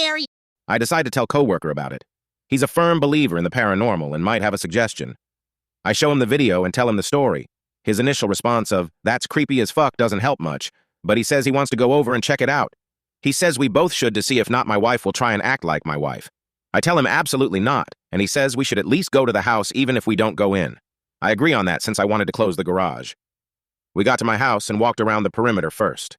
scary. I decide to tell coworker about it. He's a firm believer in the paranormal and might have a suggestion. I show him the video and tell him the story. His initial response of, "That's creepy as fuck," doesn't help much, but he says he wants to go over and check it out. He says we both should to see if not my wife will try and act like my wife. I tell him absolutely not, and he says we should at least go to the house even if we don't go in. I agree on that since I wanted to close the garage. We got to my house and walked around the perimeter first.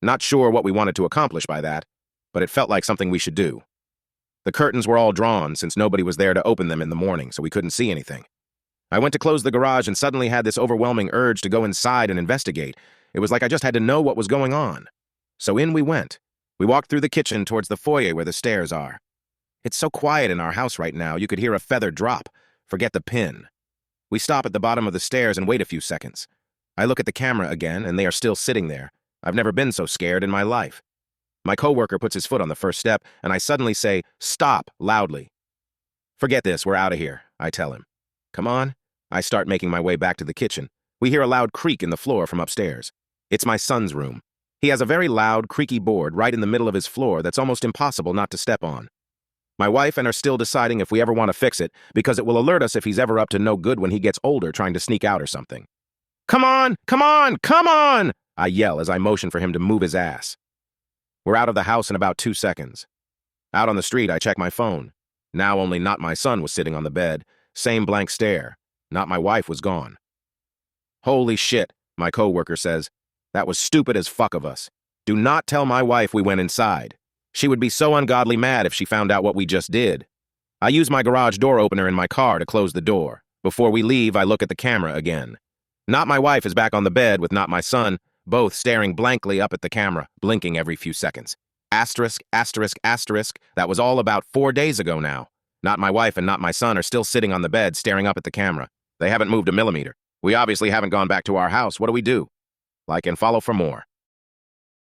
Not sure what we wanted to accomplish by that, but it felt like something we should do. The curtains were all drawn since nobody was there to open them in the morning, so we couldn't see anything. I went to close the garage and suddenly had this overwhelming urge to go inside and investigate. It was like I just had to know what was going on. So in we went. We walked through the kitchen towards the foyer where the stairs are. It's so quiet in our house right now, you could hear a feather drop. Forget the pin. We stop at the bottom of the stairs and wait a few seconds. I look at the camera again, and they are still sitting there. I've never been so scared in my life. My coworker puts his foot on the first step, and I suddenly say, "Stop," loudly. "Forget this, we're out of here," I tell him. "Come on." I start making my way back to the kitchen. We hear a loud creak in the floor from upstairs. It's my son's room. He has a very loud, creaky board right in the middle of his floor that's almost impossible not to step on. My wife and are still deciding if we ever want to fix it, because it will alert us if he's ever up to no good when he gets older trying to sneak out or something. "Come on! Come on! Come on!" I yell as I motion for him to move his ass. We're out of the house in about 2 seconds. Out on the street, I check my phone. Now only not my son was sitting on the bed. Same blank stare. Not my wife was gone. "Holy shit," my coworker says. "That was stupid as fuck of us. Do not tell my wife we went inside. She would be so ungodly mad if she found out what we just did." I use my garage door opener in my car to close the door. Before we leave, I look at the camera again. Not my wife is back on the bed with not my son, both staring blankly up at the camera, blinking every few seconds. Asterisk, asterisk, asterisk. That was all about 4 days ago now. Not my wife and not my son are still sitting on the bed staring up at the camera. They haven't moved a millimeter. We obviously haven't gone back to our house. What do we do? Like and follow for more.